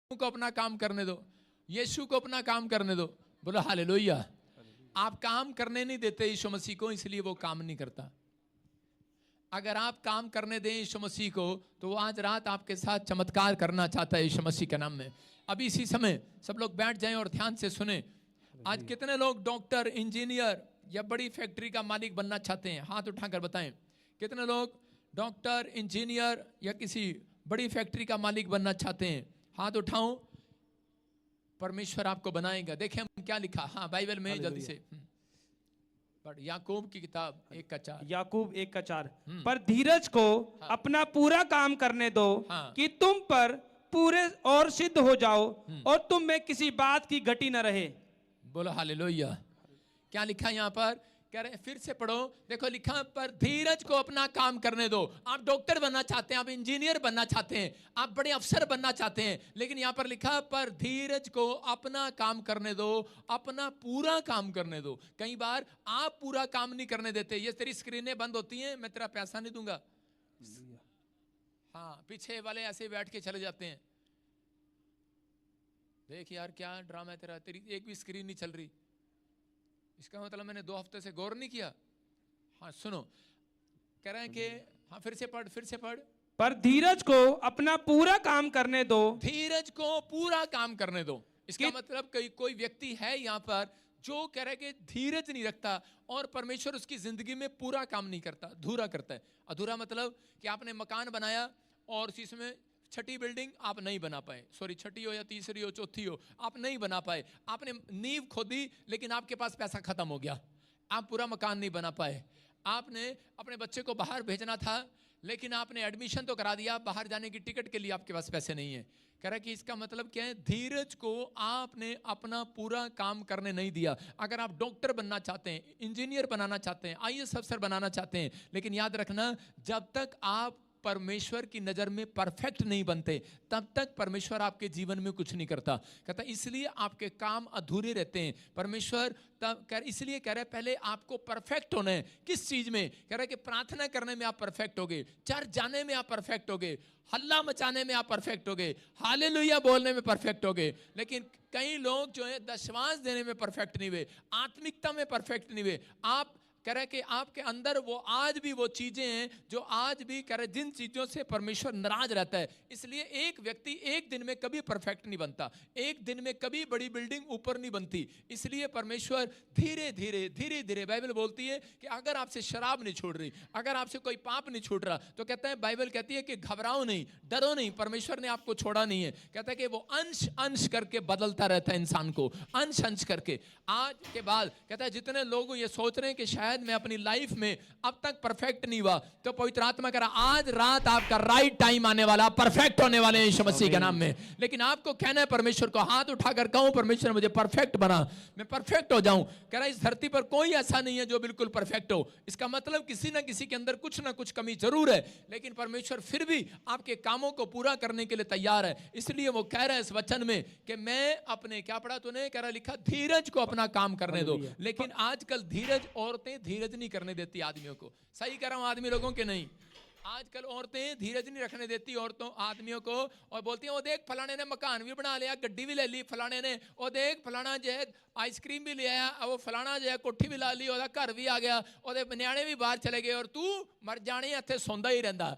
को अपना काम करने दो, यीशु को अपना काम करने दो। बोलो हालेलुया। आप काम करने नहीं देते यीशु मसीह को, इसलिए वो काम नहीं करता। अगर आप काम करने दें यीशु मसीह को, तो वो आज रात आपके साथ चमत्कार करना चाहता है यीशु मसीह के नाम में। अभी इसी समय सब लोग बैठ जाएं और ध्यान से सुने। आज कितने लोग डॉक्टर, इंजीनियर या बड़ी फैक्ट्री का मालिक बनना चाहते हैं? हाथ उठाकर बताएं। कितने लोग डॉक्टर, इंजीनियर या किसी बड़ी फैक्ट्री का मालिक बनना चाहते हैं? हाथ उठाओ। परमेश्वर आपको बनाएगा। देखें हम क्या लिखा। हाँ, बाइबल में जल्दी से पढ़। याकूब की किताब 1:4। याकूब 1:4। पर धीरज को अपना पूरा काम करने दो, कि तुम पर पूरे और सिद्ध हो जाओ और तुम में किसी बात की घटी न रहे। बोलो हालेलुया। क्या लिखा यहाँ पर? कह रहे हैं, फिर से पढ़ो। देखो लिखा, पर धीरज को अपना काम करने दो। आप डॉक्टर बनना चाहते हैं, आप इंजीनियर बनना चाहते हैं, आप बड़े अफसर बनना चाहते हैं, लेकिन यहाँ पर लिखा पर धीरज को अपना काम करने दो, अपना पूरा काम करने दो। कई बार आप पूरा काम नहीं करने देते। ये तेरी स्क्रीनें बंद होती हैं, मैं तेरा पैसा नहीं दूंगा। हाँ, पीछे वाले ऐसे बैठ के चले जाते हैं। देख यार क्या ड्रामा है तेरा, तेरी एक भी स्क्रीन नहीं चल रही। इसका मतलब मैंने 2 हफ्ते से गौर नहीं किया। हाँ सुनो, कह रहे हैं कि हाँ फिर से पढ़, फिर से पढ़। पर धीरज को अपना पूरा काम करने दो। धीरज को पूरा काम करने दो। इसका मतलब कोई व्यक्ति है यहाँ पर जो कह रहा है कि धीरज नहीं रखता और परमेश्वर उसकी जिंदगी में पूरा काम नहीं करता, अधूरा करता है। अधूरा मतलब कि आपने मकान बनाया और इसमें छठी बिल्डिंग आप नहीं बना पाए, सॉरी छठी हो या तीसरी हो चौथी हो, आप नहीं बना पाए। आपने नींव खोदी लेकिन आपके पास पैसा खत्म हो गया, आप पूरा मकान नहीं बना पाए। आपने अपने बच्चे को बाहर भेजना था लेकिन आपने एडमिशन तो करा दिया, बाहर जाने की टिकट के लिए आपके पास पैसे नहीं है। कह रहा है कि इसका मतलब क्या है? धीरज को आपने अपना पूरा काम करने नहीं दिया। अगर आप डॉक्टर बनना चाहते हैं, इंजीनियर बनाना चाहते हैं, आईएएस अफसर बनाना चाहते हैं, लेकिन याद रखना जब तक आप परमेश्वर की नजर में परफेक्ट नहीं बनते तब तक परमेश्वर आपके जीवन में कुछ नहीं करता। कहता इसलिए आपके काम अधूरे रहते हैं। परमेश्वर तब इसलिए कह रहे पहले आपको परफेक्ट होना है। किस चीज में? कह रहे कि प्रार्थना करने में आप परफेक्ट होगे, चर्च जाने में आप परफेक्ट होगे, हल्ला मचाने में आप परफेक्ट होगे, हालेलुया बोलने में परफेक्ट होगे। लेकिन कई लोग जो है दशमांश देने में परफेक्ट नहीं हुए, आत्मिकता में परफेक्ट नहीं हुए। आप कह रहे कि आपके अंदर वो आज भी वो चीजें हैं जो आज भी कह रहे जिन चीजों से परमेश्वर नाराज रहता है। इसलिए एक व्यक्ति एक दिन में कभी परफेक्ट नहीं बनता, एक दिन में कभी बड़ी बिल्डिंग ऊपर नहीं बनती। इसलिए परमेश्वर धीरे धीरे धीरे धीरे, बाइबल बोलती है कि अगर आपसे शराब नहीं छूट रही, अगर आपसे कोई पाप नहीं छूट रहा, तो कहता है बाइबल कहती है कि घबराओ नहीं, डरो नहीं, परमेश्वर ने आपको छोड़ा नहीं है। कहता है कि वो अंश अंश करके बदलता रहता है इंसान को, अंश अंश करके। आज के बाद कहता है जितने लोग ये सोच रहे हैं कि शायद मैं अपनी लाइफ में अब तक परफेक्ट नहीं हुआ, तो पवित्र आत्मा कह रहा आज रात आपका राइट टाइम आने वाला, परफेक्ट होने वाले हैं यीशु मसीह के नाम में। लेकिन आपको कहना है परमेश्वर को, हाथ उठाकर कहूं परमेश्वर मुझे परफेक्ट बना, मैं परफेक्ट हो जाऊं। कह रहा इस धरती पर कोई ऐसा नहीं है जो बिल्कुल परफेक्ट हो। इसका मतलब किसी ना किसी के अंदर कुछ ना कुछ कमी जरूर है, लेकिन परमेश्वर फिर भी आपके कामों को पूरा करने के लिए तैयार है। इसलिए वो कह रहा है इस वचन में कि मैं अपने, क्या पढ़ा तूने? कह रहा लिखा धीरज को अपना काम करने दो। लेकिन आजकल धीरज, औरतें धीरज नहीं करने देती आदमियों को। सही कह रहा हूं आदमी लोगों के नहीं, आजकल औरतें धीरज नहीं रखने देती औरतों आदमियों को, और बोलती हैं वो देख फलाने ने मकान भी बना लिया, गड्डी भी ले ली फलाने ने, वो देख फलाना जो है आइसक्रीम भी ले आया, वो फलाना जो है कोठी भी ला ली, और घर भी आ गया, और न्याणे भी बाहर चले गए, और तू मर जाने इत्थे सौंदा ही रहता।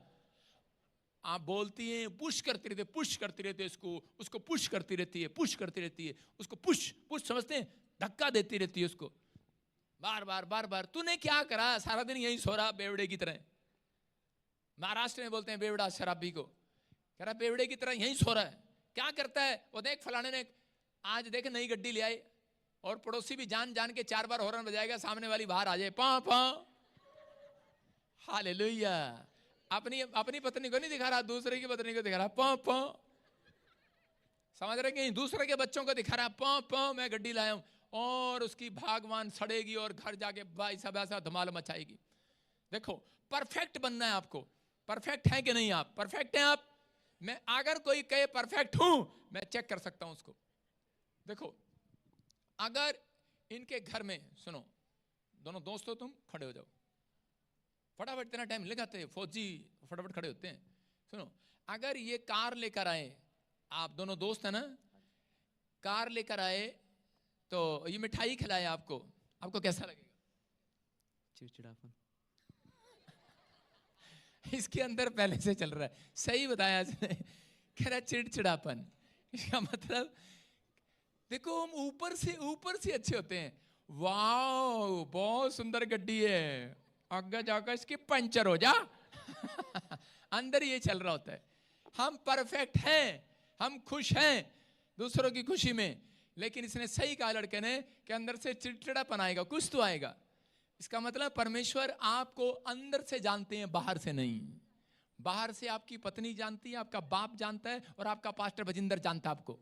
आप बोलती हैं, पुश करती रहती है, पुश करती रहती है, उसको पुश करती रहती है, पुश करती रहती है, उसको पुश पुश समझते हैं, धक्का देती रहती है उसको बार बार बार बार। तूने क्या करा? सारा दिन यही सो रहा बेवड़े की तरह। महाराष्ट्र में बोलते हैं बेवड़ा शराबी को, कह रहा बेवड़े की तरह यही सो रहा है। क्या करता है? वो देख फलाने ने आज देख नई गड्डी ले आए, और पड़ोसी भी जान जान के 4 बार हॉर्न बजाएगा, सामने वाली बाहर आ जाए, पां पां, हालेलुया। अपनी अपनी पत्नी को नहीं दिखा रहा, दूसरे की पत्नी को दिखा रहा, पां पां। समझ रहे कि दूसरे के बच्चों को दिखा रहा, पां पां मैं गड्डी लाया हूं, और उसकी भागवान सड़ेगी और घर जाके भाई सब ऐसा धमाल मचाएगी। देखो परफेक्ट बनना है आपको। परफेक्ट है कि नहीं? आप परफेक्ट हैं? आप, मैं अगर कोई कहे परफेक्ट हूं, मैं चेक कर सकता हूं उसको। देखो अगर इनके घर में, सुनो दोनों दोस्त हो, तुम खड़े हो जाओ, फटाफट इतना टाइम लगाते हैं फौजी, फटाफट खड़े होते हैं। सुनो अगर ये कार लेकर आए आप दोनों दोस्त है ना, कार लेकर आए तो ये मिठाई खिलाए आपको, आपको कैसा लगेगा? चिड़चिड़ापन। इसके अंदर पहले से चल रहा है, सही बताया इसने, कह रहा चिड़चिड़ापन। इसका मतलब देखो हम ऊपर से अच्छे होते हैं, वाह बहुत सुंदर गड्डी है, आगे जाकर इसकी पंचर हो जा। अंदर ये चल रहा होता है, हम परफेक्ट हैं, हम खुश हैं दूसरों की खुशी में, लेकिन इसने सही कहा लड़के ने कि अंदर से चिड़चिड़ापन आएगा, कुछ तो आएगा। इसका मतलब परमेश्वर आपको अंदर से जानते हैं, बाहर से नहीं। बाहर से आपकी पत्नी जानती है, आपका बाप जानता है, और आपका पास्टर बजिंदर जानता है आपको।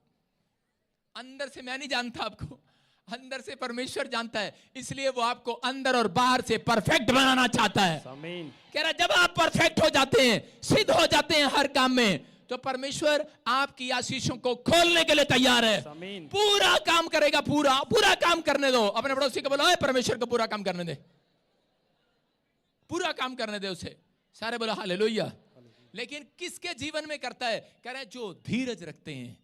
अंदर से मैं नहीं जानता आपको, अंदर से परमेश्वर जानता है, इसलिए वो आपको अंदर और बाहर से परफेक्ट बनाना चाहता है। आमीन। कह रहा जब आप परफेक्ट हो जाते हैं, सिद्ध हो जाते हैं हर काम में, तो परमेश्वर आपकी आशीषों को खोलने के लिए तैयार है। आमीन। पूरा काम करेगा, पूरा काम करने दो। अपने पड़ोसी को बोलो परमेश्वर को पूरा काम करने दे, पूरा काम करने दे उसे। सारे बोलो हालेलुया। लेकिन किसके जीवन में करता है? कह रहा है जो धीरज रखते हैं,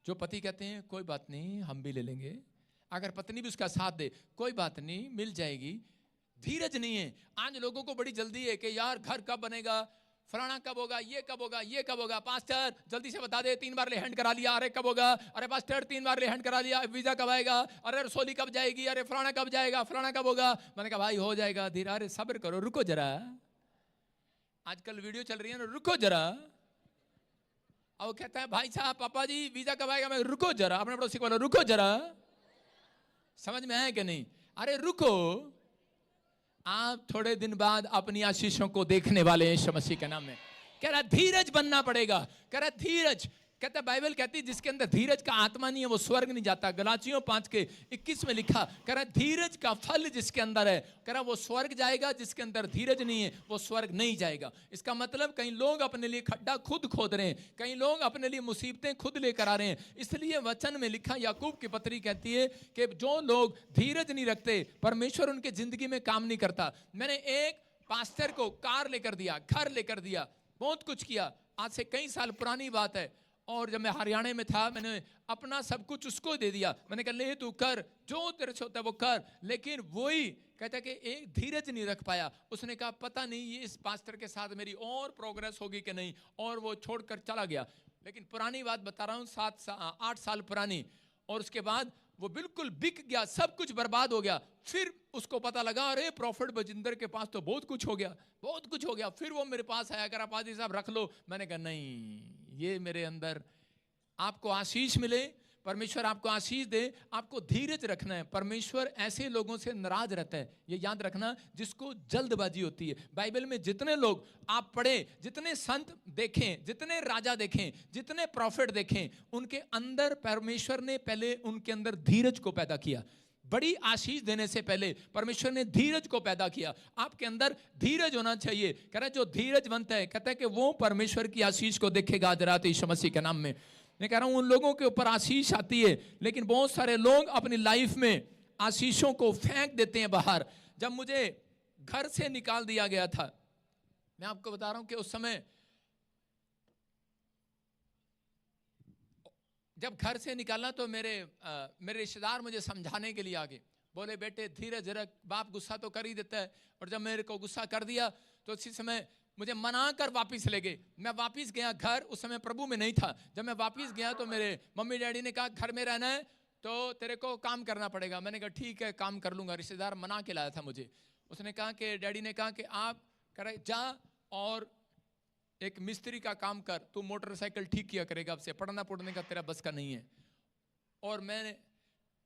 जो पति कहते हैं कोई बात नहीं हम भी ले लेंगे, अगर पत्नी भी उसका साथ दे कोई बात नहीं मिल जाएगी। धीरज नहीं है। आज लोगों को बड़ी जल्दी है कि यार घर कब बनेगा, फलाना कब होगा, ये कब होगा, ये कब होगा। पास्टर जल्दी से बता दे, 3 बार लेहंड करा लिया, अरे कब होगा, अरे पास्टर 3 बार लेहंड करा लिया, वीजा कब आएगा, अरे रसोली कब जाएगी, अरे फलाना कब जाएगा, फलाना कब होगा। मैंने कहा भाई हो जाएगा, धीरे, अरे सब्र करो, रुको जरा। आजकल वीडियो चल रही है ना, रुको जरा। और कहता है भाई साहब पापा जी वीजा कब आएगा, मैं रुको जरा। अपने पड़ोसी को बोलो रुको जरा। समझ में आया कि नहीं? अरे रुको, आप थोड़े दिन बाद अपनी आशीषों को देखने वाले हैं यीशु मसीह के नाम में। कह रहा धीरज बनना पड़ेगा। कह रहा धीरज, कहता बाइबल कहती है जिसके अंदर धीरज का आत्मा नहीं है वो स्वर्ग नहीं जाता। गलातियों 5:21 में लिखा, कह रहा धीरज का फल जिसके अंदर है, कह रहा वो स्वर्ग जाएगा, जिसके अंदर धीरज नहीं है वो स्वर्ग नहीं जाएगा। इसका मतलब कई लोग अपने लिए खड्डा खुद खोद रहे हैं, कई लोग अपने लिए मुसीबतें खुद लेकर आ रहे हैं। इसलिए वचन में लिखा, याकूब की पत्री कहती है कि जो लोग धीरज नहीं रखते परमेश्वर उनके जिंदगी में काम नहीं करता। मैंने एक पास्टर को कार लेकर दिया, घर लेकर दिया, बहुत कुछ किया। आज से कई साल पुरानी बात है, और जब मैं हरियाणा में था मैंने अपना सब कुछ उसको दे दिया। मैंने कहा ले तू कर, जो तेरे से होता है वो कर। लेकिन वही कहता कि एक धीरज नहीं रख पाया। उसने कहा पता नहीं ये इस पास्टर के साथ मेरी और प्रोग्रेस होगी कि नहीं, और वो छोड़कर चला गया। लेकिन पुरानी बात बता रहा हूँ, 7-8 साल पुरानी। और उसके बाद वो बिल्कुल बिक गया, सब कुछ बर्बाद हो गया। फिर उसको पता लगा अरे प्रॉफिट बजिंदर के पास तो बहुत कुछ हो गया, बहुत कुछ हो गया। फिर वो मेरे पास आया, कर पादी साहब रख लो। मैंने कहा नहीं, ये मेरे अंदर आपको आशीष मिले, परमेश्वर आपको आशीष दे, आपको धीरज रखना है। परमेश्वर ऐसे लोगों से नाराज रहता है, ये याद रखना, जिसको जल्दबाजी होती है। बाइबल में जितने लोग आप पढ़े, जितने संत देखें, जितने राजा देखें, जितने प्रॉफिट देखें, उनके अंदर परमेश्वर ने पहले उनके अंदर धीरज को पैदा किया। बड़ी आशीष देने से पहले परमेश्वर ने धीरज को पैदा किया। आपके अंदर धीरज होना चाहिए। कह रहा है जो धीरजवंत है, कहता है कि वो परमेश्वर की आशीष को देखेगा आज रात यीशु मसीह के नाम में। मैं कह रहा हूं उन लोगों के ऊपर आशीष आती है, लेकिन बहुत सारे लोग अपनी लाइफ में आशीषों को फेंक देते हैं बाहर। जब मुझे घर से निकाल दिया गया था, मैं आपको बता रहा हूं कि उस समय जब घर से निकालना तो मेरे रिश्तेदार मुझे समझाने के लिए आ गए, बोले बेटे धीरज रख, बाप गुस्सा तो कर ही देता है। और जब मेरे को गुस्सा कर दिया तो उसी समय मुझे मना कर वापिस ले गए। मैं वापिस गया घर, उस समय प्रभु में नहीं था। जब मैं वापिस गया तो मेरे मम्मी डैडी ने कहा घर में रहना है तो तेरे को काम करना पड़ेगा। मैंने कहा ठीक है काम कर लूंगा। रिश्तेदार मना के लाया था मुझे। उसने कहा कि डैडी ने कहा कि आप करे जा और एक मिस्त्री का काम कर, तू मोटरसाइकिल ठीक किया करेगा, अब से पढ़ना पढ़ने का तेरा बस का नहीं है। और मैंने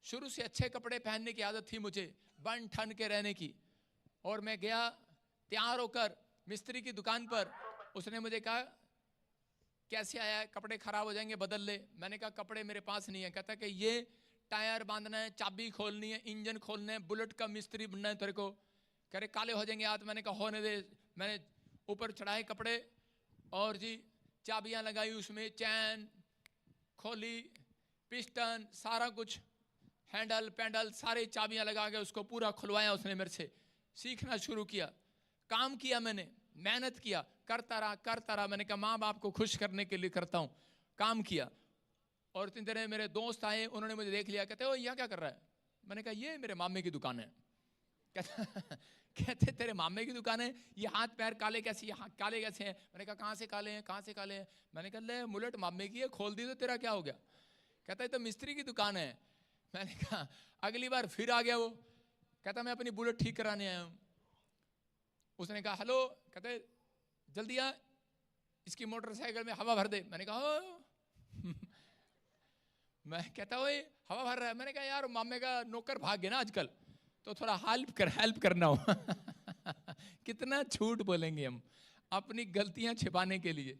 शुरू से अच्छे कपड़े पहनने की आदत थी मुझे, बन ठन के रहने की। और मैं गया तैयार होकर मिस्त्री की दुकान पर। उसने मुझे कहा कैसे आया है, कपड़े खराब हो जाएंगे बदल ले। मैंने कहा कपड़े मेरे पास नहीं है। कहता कि ये टायर बांधना है, चाबी खोलनी है, इंजन खोलना है, बुलेट का मिस्त्री बनना है तेरे को। कह रहे काले हो जाएंगे हाथ। मैंने कहा होने दे। मैंने ऊपर चढ़ाए कपड़े और जी चाबियां लगाई, उसमें चैन खोली, पिस्टन सारा कुछ, हैंडल पैंडल सारे चाबियां लगा के उसको पूरा खुलवाया उसने मेरे से। सीखना शुरू किया, काम किया, मैंने मेहनत किया, करता रहा। मैंने कहा माँ बाप को खुश करने के लिए करता हूँ। काम किया। और इतनी देर में मेरे दोस्त आए, उन्होंने मुझे देख लिया, कहते ओ यहाँ क्या कर रहा है? मैंने कहा ये मेरे मामे की दुकान है। कहते तेरे मामे की दुकान है, ये हाथ पैर काले कैसे, ये काले कैसे हैं? मैंने कहा कहाँ से काले हैं, कहाँ से काले हैं? मैंने कहा ले मुलट मामे की है, खोल दी तो तेरा क्या हो गया? कहता है तो मिस्त्री की दुकान है। मैंने कहा अगली बार फिर आ गया वो, कहता मैं अपनी बुलेट ठीक कराने आया हूँ। उसने कहा हेलो, कहते जल्दी आ, इसकी मोटरसाइकिल में हवा भर दे। मैंने कहा मैं कहता ओए हवा भर रहा है। मैंने कहा यार मामे का नौकर भाग गया ना आजकल, तो थोड़ा हेल्प करना हो। कितना झूठ बोलेंगे हम अपनी गलतियां छिपाने के लिए,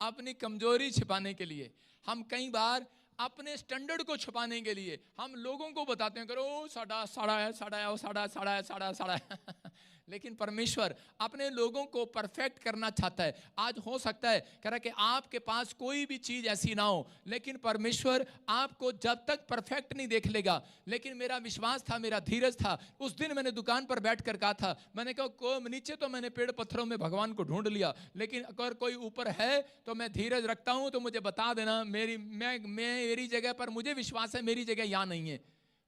अपनी कमजोरी छिपाने के लिए। हम कई बार अपने स्टैंडर्ड को छुपाने के लिए हम लोगों को बताते हैं करो साड़ा साड़ा है, साड़ा है, साड़ा साड़ा है, साड़ा साड़ा है। लेकिन परमेश्वर अपने लोगों को परफेक्ट करना चाहता है। आज हो सकता है कह रहा कि आपके पास कोई भी चीज ऐसी ना हो, लेकिन परमेश्वर आपको जब तक परफेक्ट नहीं देख लेगा। लेकिन मेरा विश्वास था, मेरा धीरज था। उस दिन मैंने दुकान पर बैठकर कहा था, मैंने कहा नीचे तो मैंने पेड़ पत्थरों में भगवान को ढूंढ लिया, लेकिन अगर कोई ऊपर है तो मैं धीरज रखता हूं तो मुझे बता देना। मेरी जगह पर मुझे विश्वास है, मेरी जगह यहां नहीं है।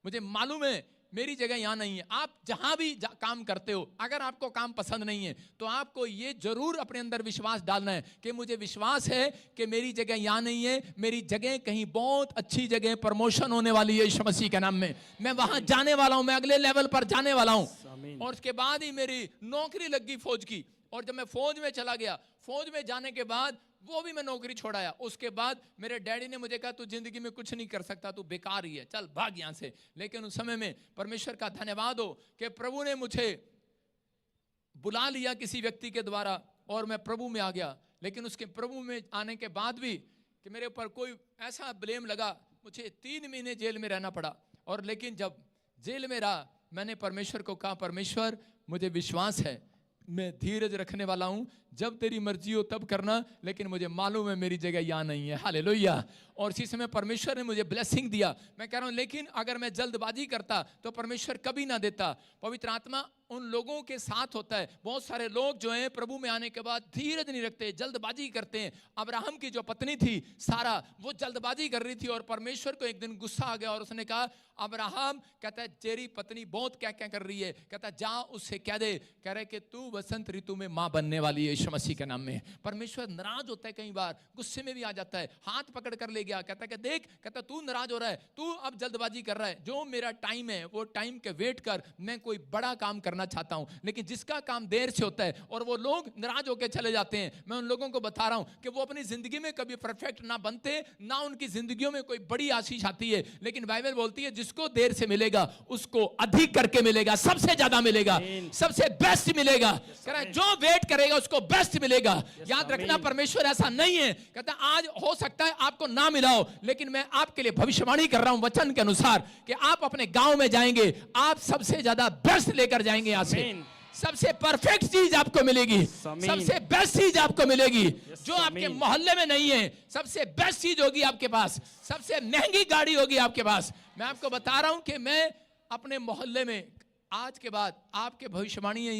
मुझे मालूम है मेरी जगह यहां नहीं है। आप जहां भी काम करते हो, अगर आपको काम पसंद नहीं है तो आपको ये जरूर अपने अंदर विश्वास डालना है कि मुझे विश्वास है कि मेरी जगह यहां नहीं है, मेरी जगह कहीं बहुत अच्छी जगह प्रमोशन होने वाली है यीशु मसीह के नाम में। मैं वहां जाने वाला हूं, मैं अगले लेवल पर जाने वाला हूं। और उसके बाद ही मेरी नौकरी लग गई फौज की। और जब मैं फौज में चला गया, फौज में जाने के बाद वो भी मैं नौकरी छोड़ाया। उसके बाद मेरे डैडी ने मुझे कहा तू जिंदगी में कुछ नहीं कर सकता, तू बेकार ही है, चल भाग यहां से। लेकिन उस समय में परमेश्वर का धन्यवाद हो कि प्रभु ने मुझे बुला लिया किसी व्यक्ति के द्वारा और मैं प्रभु में आ गया। लेकिन उसके प्रभु में आने के बाद भी कि मेरे ऊपर कोई ऐसा ब्लेम लगा, मुझे 3 महीने जेल में रहना पड़ा। और लेकिन जब जेल में रहा, मैंने परमेश्वर को कहा परमेश्वर मुझे विश्वास है, मैं धीरज रखने वाला हूं, जब तेरी मर्जी हो तब करना, लेकिन मुझे मालूम है मेरी जगह यहां नहीं है। हालेलुया। और इसी समय परमेश्वर ने मुझे ब्लेसिंग दिया। मैं कह रहा हूं लेकिन अगर मैं जल्दबाजी करता तो परमेश्वर कभी ना देता। पवित्र आत्मा उन लोगों के साथ होता है। बहुत सारे लोग जो हैं प्रभु में आने के बाद धीरज नहीं रखते, जल्दबाजी करते हैं। अब्राहम की जो पत्नी थी सारा, वो जल्दबाजी कर रही थी और परमेश्वर को एक दिन गुस्सा आ गया और उसने कहा अब्राहम, कहता है तेरी पत्नी बहुत क्या क्या कर रही है, कहता जा उससे कह दे, कह रहे कि तू वसंत ऋतु में मां बनने वाली है यीशु मसीह के नाम में। परमेश्वर नाराज होता है, कई बार गुस्से में भी आ जाता है, हाथ पकड़ कर ले गया, कहता है कि देख, कहता तू नाराज हो रहा है, तू अब जल्दबाजी कर रहा है, जो मेरा टाइम है वो टाइम के वेट कर, मैं कोई बड़ा काम करना चाहता हूं। लेकिन जिसका काम देर से होता है और वो लोग नाराज होकर चले जाते हैं, मैं उन लोगों को बता रहा हूं कि वो अपनी जिंदगी में कभी परफेक्ट ना बनते, ना उनकी जिंदगियों में कोई बड़ी आशीष आती है। लेकिन बाइबल बोलती है जिसको देर से मिलेगा उसको अधिक करके मिलेगा, सबसे ज्यादा मिलेगा, सबसे बेस्ट मिलेगा। कह रहा है जो वेट करेगा उसको बेस्ट मिलेगा। याद रखना परमेश्वर ऐसा नहीं है, कहता आज हो सकता है आपको ना मिला हो, लेकिन मैं आपके लिए भविष्यवाणी कर रहा हूं वचन के अनुसार कि आप अपने गांव में जाएंगे, आप सबसे ज्यादा बेस्ट लेकर जाएंगे, यहां से सबसे परफेक्ट चीज आपको मिलेगी, सबसे बेस्ट चीज आपको मिलेगी जो आपके मोहल्ले में नहीं है। सबसे बेस्ट चीज होगी आपके पास, सबसे महंगी गाड़ी होगी आपके पास। मैं आपको बता रहा हूं कि मैं अपने मोहल्ले में आज के बाद आपके भविष्यवाणी है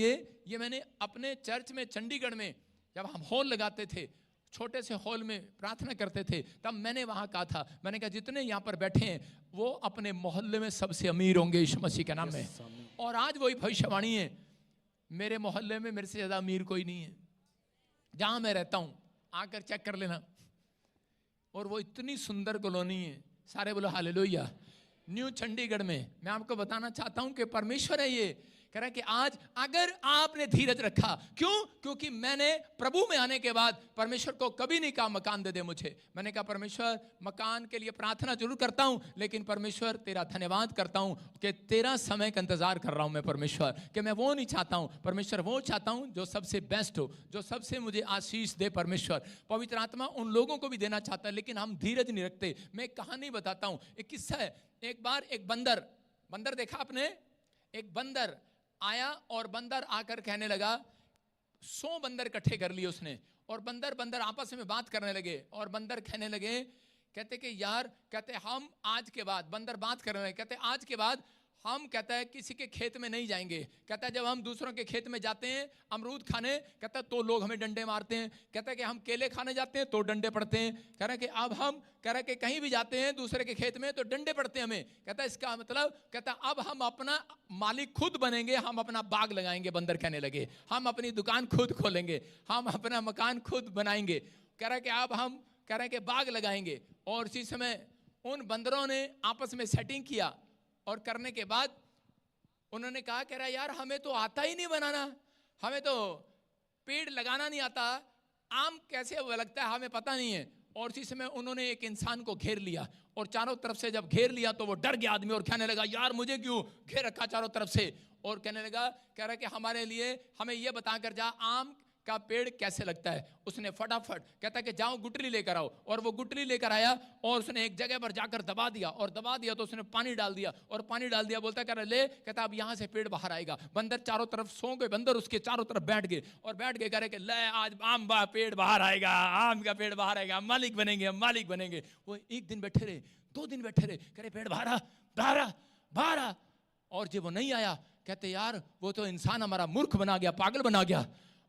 ये मैंने अपने चर्च में चंडीगढ़ में जब हम हॉल लगाते थे, छोटे से हॉल में प्रार्थना करते थे, तब मैंने वहां कहा था, मैंने कहा जितने यहां पर बैठे हैं वो अपने मोहल्ले में सबसे अमीर होंगे यीशु मसीह के नाम में। और आज वही भविष्यवाणी है। मेरे मोहल्ले में मेरे से ज्यादा अमीर कोई नहीं है, जहां मैं रहता हूं आकर चेक कर लेना। और वो इतनी सुंदर कॉलोनी है, सारे बोलो हालेलुया। न्यू चंडीगढ़ में मैं आपको बताना चाहता हूं कि परमेश्वर है ये कह रहा है कि आज अगर आपने धीरज रखा, क्योंकि मैंने प्रभु में आने के बाद परमेश्वर को कभी नहीं कहा मकान दे दे मुझे। मैंने कहा परमेश्वर मकान के लिए प्रार्थना जरूर करता हूं, लेकिन परमेश्वर तेरा धन्यवाद करता हूं कि तेरा समय का इंतजार कर रहा हूं मैं परमेश्वर, कि मैं वो नहीं चाहता हूं परमेश्वर, वो चाहता हूं जो सबसे बेस्ट हो, जो सबसे मुझे आशीष दे परमेश्वर। पवित्र आत्मा उन लोगों को भी देना चाहता है, लेकिन हम धीरज नहीं रखते। मैं एक कहानी बताता हूं, एक किस्सा है। एक बार एक बंदर देखा आपने, एक बंदर आया और बंदर आकर कहने लगा, 100 बंदर इकट्ठे कर लिए उसने, और बंदर आपस में बात करने लगे। और बंदर कहने लगे, कहते कि यार, कहते हम आज के बाद, बंदर बात करने लगे, कहते आज के बाद हम कहता है किसी के खेत में नहीं जाएंगे। कहता है जब हम दूसरों के खेत में जाते हैं अमरूद खाने, कहता है तो लोग हमें डंडे मारते हैं। कहता है कि हम केले खाने जाते हैं तो डंडे पड़ते हैं। कह रहा है कि अब हम कह रहा है कि कहीं भी जाते हैं दूसरे के खेत में तो डंडे पड़ते हैं हमें। कहता है इसका मतलब, कहता है अब हम अपना मालिक खुद बनेंगे, हम अपना बाग लगाएंगे। बंदर कहने लगे हम अपनी दुकान खुद खोलेंगे, हम अपना मकान खुद बनाएंगे। कह रहा है कि अब हम कह रहे हैं कि बाग लगाएंगे। और उसी समय उन बंदरों ने आपस में सेटिंग किया और करने के बाद उन्होंने कहा, कह रहा यार हमें तो आता ही नहीं बनाना, हमें तो पेड़ लगाना नहीं आता, आम कैसे लगता है हमें पता नहीं है। और इसी समय उन्होंने एक इंसान को घेर लिया और चारों तरफ से जब घेर लिया तो वो डर गया आदमी और कहने लगा यार मुझे क्यों घेर रखा चारों तरफ से। और कहने लगा, कह रहा कि हमारे लिए हमें ये बता कर जा आम का पेड़ कैसे लगता है। उसने फटाफट कहता कि जाओ गुटली लेकर आओ, और वो गुटली लेकर आया और उसने एक जगह पर जाकर दबा दिया, और दबा दिया तो उसने पानी डाल दिया और पानी डाल दिया। बोलता कह रहा ले, कहता अब यहां से पेड़ बाहर आएगा। बंदर चारों तरफ सो गए, बंदर उसके चारों तरफ बैठ गए और बैठ गए, कह रहे कि ले आज आम पेड़ बाहर आएगा, आम का पेड़ बाहर आएगा, मालिक बनेंगे, मालिक बनेंगे। वो एक दिन बैठे रहे, 2 दिन बैठे रहे, कह रहे पेड़ बाहर आ, बाहर आ, बाहर आ। और जब वो नहीं आया कहते यार वो तो इंसान हमारा मूर्ख बना गया, पागल बना गया।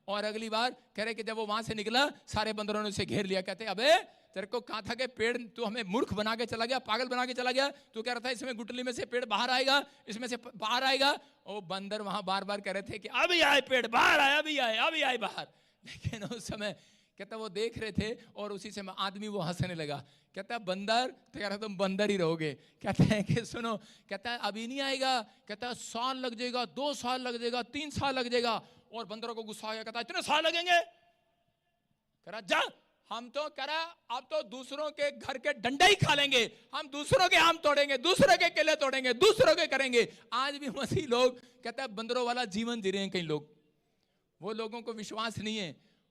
और अगली बार कह रहे कि जब वो वहां से निकला सारे बंदरों ने उसे घेर लिया। कहते अबे तेरे को कहा था कि पेड़ तू हमें मूर्ख बना के चला गया, पागल बना के चला गया, तू कह रहा था इसमें गुटली में से पेड़ बाहर आएगा, इसमें से बाहर आएगा। और बंदर वहां बार बार कह रहे थे कि अभी आए पेड़ बाहर आए, अभी आए, अभी आए बाहर। लेकिन उस समय कहता वो देख रहे थे और उसी समय आदमी वो हंसने लगा। कहता बंदर, तो कह रहा तुम बंदर ही रहोगे। कहता है कि सुनो, कहता है अभी नहीं आएगा, कहता साल लग जाएगा, 2 साल लग जाएगा, 3 साल लग जाएगा। और बंदरों को गुस्सा आया, कहता इतने साल लगेंगे? कह रहा जा, हम तो कह रहा अब तो दूसरों के घर के डंडे ही खा लेंगे, हम दूसरों के आम तोड़ेंगे, दूसरों के केले तोड़ेंगे, दूसरों के करेंगे। आज भी मसीह लोग कहता है बंदरों वाला जीवन जी रहे हैं। कई लोग, वो लोगों को विश्वास नहीं है,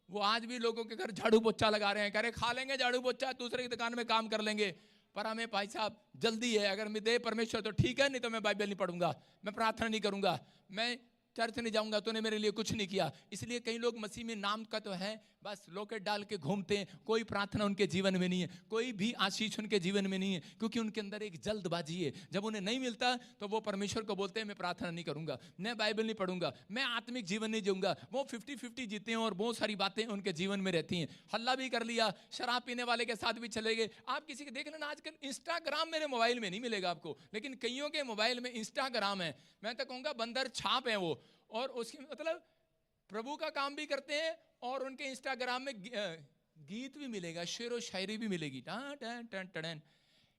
वो आज भी लोगों के घर झाड़ू पोछा लगा रहे हैं, कह रहे खा लेंगे झाड़ू पोछा, दूसरे की दुकान में काम कर लेंगे। पर हमें भाई साहब जल्दी है, अगर मैं दे परमेश्वर तो ठीक है, नहीं तो मैं बाइबल नहीं पढ़ूंगा, मैं प्रार्थना नहीं करूंगा, मैं चर्च नहीं जाऊंगा, तूने मेरे लिए कुछ नहीं किया। इसलिए कई लोग मसीह में नाम का तो है, बस लॉकेट डाल के घूमते हैं, कोई प्रार्थना उनके जीवन में नहीं है, कोई भी आशीष उनके जीवन में नहीं है, क्योंकि उनके अंदर एक जल्दबाजी है। जब उन्हें नहीं मिलता तो वो परमेश्वर को बोलते हैं मैं प्रार्थना नहीं करूंगा, मैं बाइबल नहीं पढ़ूंगा, मैं आत्मिक जीवन नहीं जीऊंगा। वो 50-50 जीते हैं और बहुत सारी बातें उनके जीवन में रहती हैं। हल्ला भी कर लिया, शराब पीने वाले के साथ भी चले गए। आप किसी के देख लेना, आजकल इंस्टाग्राम मेरे मोबाइल में नहीं मिलेगा आपको, लेकिन कईयों के मोबाइल में इंस्टाग्राम है। मैं तो कहूँगा बंदर छाप है वो, और उसकी मतलब प्रभु का काम भी करते हैं और उनके इंस्टाग्राम में गीत भी मिलेगा, शेर व शायरी भी मिलेगी।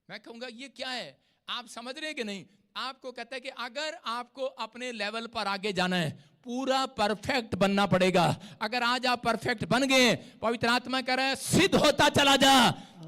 मैं कहूँगा ये क्या है, आप समझ रहे हैं कि नहीं? आपको कहता है कि अगर आपको अपने लेवल पर आगे जाना है, पूरा परफेक्ट बनना पड़ेगा। अगर आज आप परफेक्ट बन गए, पवित्र आत्मा कह रहा है सिद्ध होता चला जा।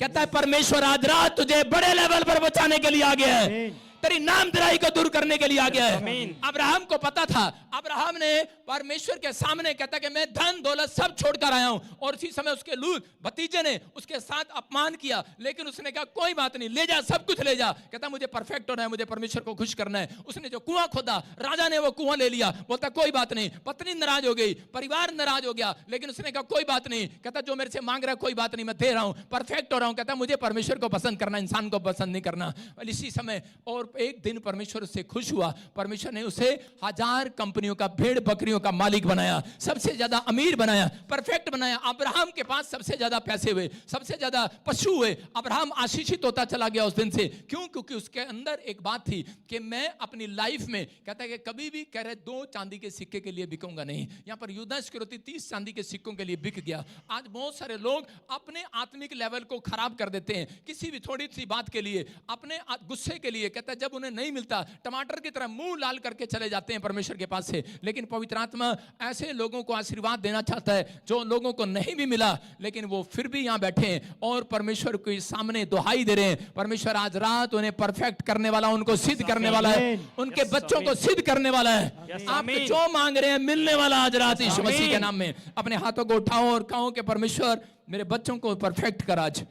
कहता है परमेश्वर आज रात तुझे बड़े लेवल पर बचाने के लिए आ गया है, तेरी नामधराई को दूर करने के लिए आ गया है। अब्राहम को पता था, अब्राहम ने परमेश्वर के सामने कहता कि मैं धन दौलत सब छोड़कर आया हूं, और उसी समय उसके लूत भतीजे ने उसके साथ अपमान किया, लेकिन उसने कहा कोई बात नहीं, ले जा, सब कुछ ले जा। कहता मुझे परफेक्ट होना है, मुझे परमेश्वर को खुश करना है। उसने जो कुआं खोदा, राजा ने वो कुआं ले लिया। बोलता कोई बात नहीं, पत्नी नाराज हो गई, परिवार नाराज हो गया, लेकिन उसने कहा कोई बात नहीं। कहता जो मेरे से मांग रहा है कोई बात नहीं, मैं दे रहा हूं, परफेक्ट हो रहा हूं। कहता मुझे परमेश्वर को पसंद करना, इंसान को पसंद नहीं करना। इसी समय और एक दिन परमेश्वर उससे खुश हुआ। परमेश्वर ने उसे 1000 कंपनियों का, भेड़ बकरियों का मालिक बनाया, सबसे ज्यादा अमीर बनाया, परफेक्ट बनाया। अब्राहम के पास सबसे ज्यादा पैसे हुए, सबसे ज्यादा पशु हुए। अब्राहम आशीषित होता चला गया उस दिन से। क्यों? क्योंकि उसके अंदर एक बात थी कि मैं अपनी लाइफ में, कहता है कि कभी भी कह रहे 2 चांदी के सिक्के के लिए बिकूंगा नहीं। यहां पर यूदा इस्करियोती 30 चांदी के सिक्कों के लिए बिक गया। आज बहुत सारे लोग अपने आत्मिक लेवल को खराब कर देते हैं किसी भी थोड़ी सी बात के लिए, अपने गुस्से के लिए। कहता है जब उन्हें नहीं मिलता टमाटर की तरह मुंह लाल करके चले जाते हैं परमेश्वर के पास से। लेकिन पवित्र आत्मा ऐसे लोगों को आशीर्वाद देना चाहता है जो लोगों को नहीं भी मिला, लेकिन वो फिर भी यहां बैठे हैं और परमेश्वर के सामने दुहाई दे रहे हैं। परमेश्वर आज रात उन्हें परफेक्ट करने वाला, उनको सिद्ध करने वाला है, उनके बच्चों को सिद्ध करने वाला है। आप जो मांग रहे हैं मिलने वाला आज रात यीशु मसीह के नाम में। अपने हाथों को उठाओ और कहो कि परमेश्वर मेरे बच्चों को परफेक्ट कर। आज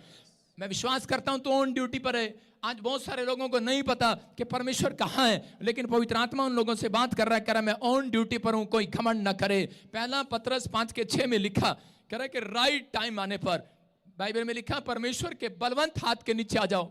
मैं विश्वास करता हूं तो ऑन ड्यूटी पर है। आज बहुत सारे लोगों को नहीं पता कि परमेश्वर कहाँ है, लेकिन पवित्र आत्मा उन लोगों से बात कर रहा है, कह रहा है मैं ऑन ड्यूटी पर हूं, कोई घमंड न करे। पहला पतरस 5:6 में लिखा, कह रहा है कि राइट टाइम आने पर, बाइबल में लिखा परमेश्वर के बलवंत हाथ के नीचे आ जाओ।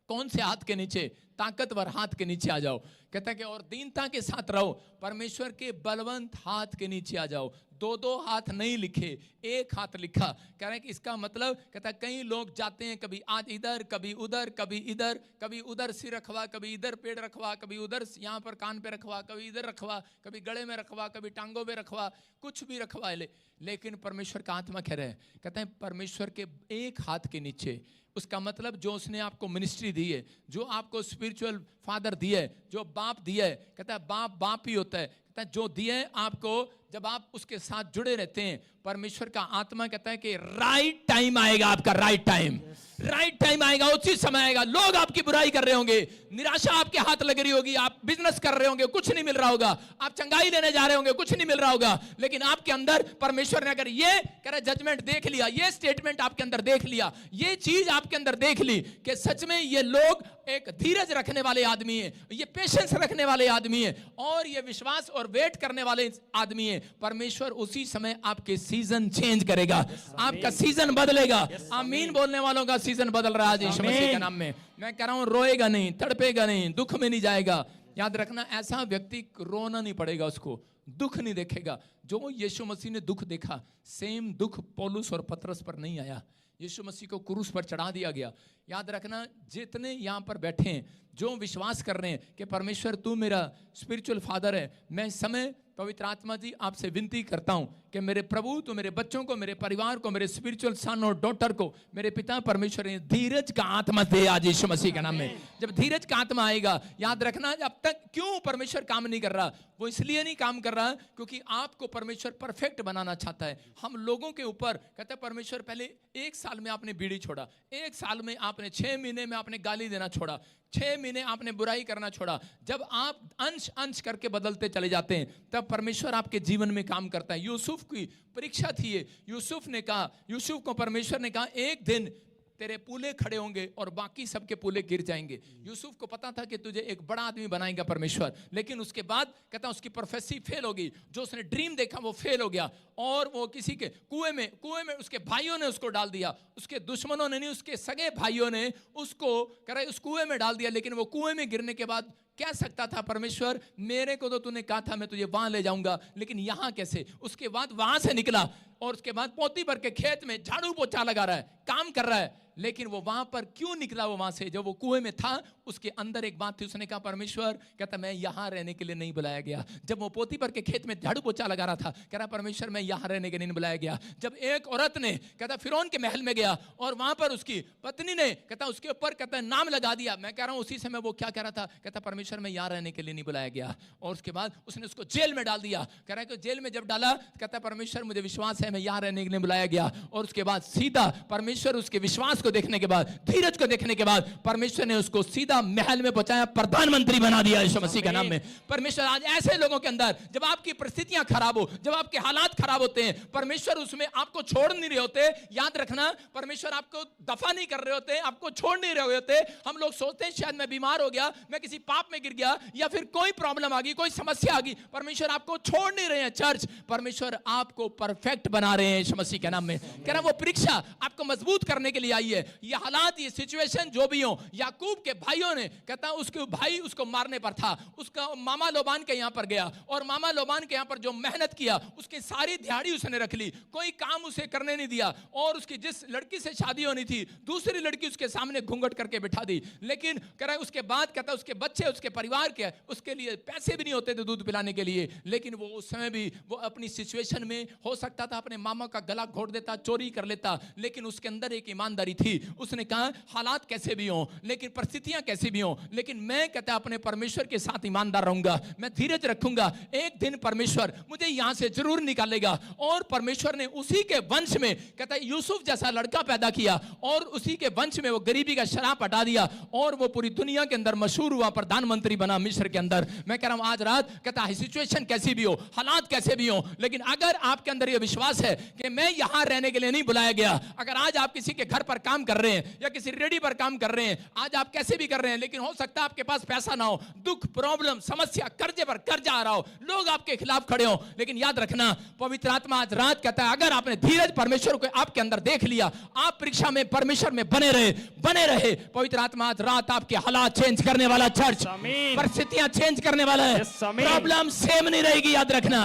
कौन से हाथ के नीचे? ताकतवर हाथ के नीचे आ जाओ। कहता है कि और दीनता के साथ रहो, परमेश्वर के बलवंत हाथ के नीचे आ जाओ। दो दो हाथ नहीं लिखे, एक हाथ लिखा। कह रहे हैं कि इसका मतलब, कहता है कई लोग जाते हैं कभी आज इधर कभी उधर, कभी इधर कभी उधर सिर रखवा, कभी इधर पेड़ रखवा, कभी उधर यहाँ पर कान पे रखवा, कभी इधर रखवा, कभी गले में रखवा, कभी टांगों पे रखवा, कुछ भी रखवा ले। लेकिन परमेश्वर का आत्मा कह रहा है, कहते हैं परमेश्वर के एक हाथ के नीचे। उसका मतलब जो उसने आपको मिनिस्ट्री दी है, जो आपको स्पिरिचुअल फादर दिया है, जो बाप दिया है, कहता है बाप बाप ही होता है। कहता है जो दिया है आपको, जब आप उसके साथ जुड़े रहते हैं, परमेश्वर का आत्मा कहता है कि राइट टाइम आएगा, आपका राइट टाइम, राइट टाइम आएगा, उसी समय आएगा। लोग आपकी बुराई कर रहे होंगे, निराशा आपके हाथ लग रही होगी, आप बिजनेस कर रहे होंगे, कुछ नहीं मिल रहा होगा, आप चंगाई लेने जा रहे होंगे, कुछ नहीं मिल रहा होगा, लेकिन आपके अंदर परमेश्वर ने अगर ये कह रहा जजमेंट देख लिया, ये स्टेटमेंट आपके अंदर देख लिया, ये चीज आपके अंदर देख ली कि सच में ये लोग एक धीरज रखने वाले आदमी है, ये पेशेंस रखने वाले आदमी है, और ये विश्वास और वेट करने वाले आदमी है, परमेश्वर उसी समय आपके सीजन चेंज करेगा, आपका सीजन बदलेगा। आमीन बोलने वालों का सीजन बदल रहा है आज यीशु मसीह के नाम में। मैं कह रहा हूं रोएगा नहीं, तड़पेगा नहीं, दुख में नहीं जाएगा। याद रखना, ऐसा व्यक्ति रोना नहीं पड़ेगा, उसको दुख नहीं देखेगा। जो यीशु मसीह ने दुख देखा, सेम दुख पौलुस और पतरस पर नहीं आया। यीशु मसीह को क्रूस पर चढ़ा दिया गया। याद रखना, जितने यहाँ पर बैठे हैं, जो विश्वास कर रहे हैं कि परमेश्वर तू मेरा स्पिरिचुअल फादर है, मैं समय पवित्र आत्मा जी आपसे विनती करता हूं कि मेरे प्रभु तो मेरे बच्चों को, मेरे परिवार को, मेरे स्पिरिचुअल सन और डॉटर को, मेरे पिता परमेश्वर ने धीरज का आत्मा दे आज यीशु मसीह के नाम में। जब धीरज का आत्मा आएगा, याद रखना, अब तक क्यों परमेश्वर काम नहीं कर रहा, वो इसलिए नहीं काम कर रहा क्योंकि आपको परमेश्वर परफेक्ट बनाना चाहता है। हम लोगों के ऊपर कहते हैं परमेश्वर, पहले 1 साल में आपने बीड़ी छोड़ा, 1 साल में आपने 6 महीने में आपने गाली देना छोड़ा, 6 महीने आपने बुराई करना छोड़ा। जब आप अंश अंश करके बदलते चले जाते हैं, तब परमेश्वर आपके जीवन में काम करता है। यूसुफ की परीक्षा थी ये। यूसुफ को परमेश्वर ने कहा एक दिन तेरे पूले खड़े होंगे और बाकी सबके पूले गिर जाएंगे। यूसुफ को पता था कि तुझे एक बड़ा आदमी बनाएगा परमेश्वर, लेकिन उसके बाद कहता उसकी प्रोफेसी फेल होगी। जो उसने ड्रीम देखा वो फेल हो गया, और वो किसी के कुएं में उसके भाइयों ने उसको डाल दिया। उसके दुश्मनों ने नहीं, उसके सगे भाइयों ने उसको कह रहे उस कुएं में डाल दिया। लेकिन वो कुएं में गिरने के बाद कह सकता था, परमेश्वर मेरे को तो तूने कहा था मैं तुझे वहां ले जाऊंगा, लेकिन यहां कैसे। उसके बाद वहां से निकला और उसके बाद पोतीपर के खेत में झाड़ू पोछा लगा रहा है, काम कर रहा है। लेकिन वो वहां पर क्यों निकला, वो वहां से जब वो कुएं में था, उसके अंदर एक बात थी। उसने कहा परमेश्वर, कहता मैं यहां रहने के लिए नहीं बुलाया गया। जब वो पोतीपर के खेत में झाड़ू पोछा लगा रहा था, कह रहा परमेश्वर मैं यहां रहने के लिए नहीं बुलाया गया। जब एक औरत ने कहता फिरौन के महल में गया और वहां पर उसकी पत्नी ने कहता उसके ऊपर कहता नाम लगा दिया, मैं कह रहा हूं उसी समय वो क्या कह रहा था, कहता परमेश्वर मैं यहां रहने के लिए नहीं बुलाया गया। और उसके बाद उसने उसको जेल में डाल दिया। कह रहा है कि जेल में जब डाला, कहता परमेश्वर मुझे विश्वास है मैं यहां रहने के लिए बुलाया गया। और उसके बाद सीधा परमेश्वर उसके विश्वास को देखने के बाद, धीरज को देखने के बाद, परमेश्वर ने उसको सीधा महल में पहुंचाया, प्रधानमंत्री बना दिया यीशु मसीह के नाम में। परमेश्वर आज ऐसे लोगों के अंदर, जब आपकी परिस्थितियां खराब हो, जब आपके हालात खराब होते हैं, परमेश्वर उसमें आपको छोड़ नहीं रहे होते। याद रखना, परमेश्वर आपको दफा नहीं कर रहे होते, आपको छोड़ नहीं रहे होते। हम लोग सोचते हैं शायद मैं बीमार हो गया, मैं किसी पाप में गिर गया, या फिर कोई प्रॉब्लम आ गई, कोई समस्या आ गई, परमेश्वर आपको छोड़ नहीं रहे हैं। चर्च, परमेश्वर आपको परफेक्ट बना रहे हैं यीशु मसीह के नाम में। कह रहा वो परीक्षा आपको मजबूत करने के लिए आई है। ये हालात, ये सिचुएशन जो भी हो, याकूब के भाइयों ने कहता उसके भाई उसको मारने पर था, उसका मामा लोबान के यहां पर गया, और मामा लोबान के यहां पर जो मेहनत किया, उसकी सारी दिहाड़ी उसने रख ली, कोई काम उसे करने नहीं दिया। और उसकी जिस लड़की से शादी होनी थी, दूसरी लड़की उसके सामने घूंघट करके बिठा दी। लेकिन कह रहा है उसके बाद कहता उसके बच्चे, उसके परिवार के, उसके लिए पैसे भी नहीं होते थे दूध पिलाने के लिए। लेकिन वो उस समय भी वो अपनी सिचुएशन में हो सकता था अपने मामा का गला घोट देता, चोरी कर लेता, लेकिन उसके अंदर एक ईमानदारी थी। उसने कहा हालात कैसे भी हो, लेकिन परिस्थितियां कैसी भी हो, लेकिन मैं कहता अपने परमेश्वर के साथ ईमानदार रहूंगा, मैं धीरज रखूंगा। एक दिन परमेश्वर मुझे यहां से जरूर निकालेगा। और परमेश्वर ने उसी के वंश में कहता यूसुफ जैसा लड़का पैदा किया, और उसी के वंश में वो गरीबी का शराब हटा दिया, और वो पूरी दुनिया के अंदर मशहूर हुआ, प्रधानमंत्री बना मिस्र के अंदर। मैं कह रहा हूं आज रात कहता है सिचुएशन कैसी भी हो, हालात कैसे भी हो, लेकिन अगर आपके अंदर ये विश्वास है कि मैं यहां रहने के लिए नहीं बुलाया गया, अगर आज आप किसी के घर पर काम काम कर रहे हैं या किसी रेडी पर काम कर रहे हैं, आज आप कैसे भी कर रहे हैं, लेकिन हो सकता है आपके पास पैसा ना हो, दुख, प्रॉब्लम, समस्या, कर्जे पर कर्जा आ रहा हो, लोग आपके खिलाफ खड़े हो, लेकिन याद रखना पवित्र आत्मा आज रात कहता है अगर आपने धीरज परमेश्वर को आपके अंदर देख लिया, आप परीक्षा में परमेश्वर में बने रहे, पवित्र आत्मा आज रात आपके हालात चेंज करने वाला, चर्च परिस्थितियां चेंज करने वाला है, प्रॉब्लम सेम नहीं रहेगी, याद रखना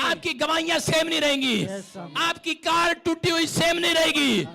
आपकी गवाहियां सेम नहीं रहेंगी, आपकी कार टूटी हुई सेम नहीं रहेगी,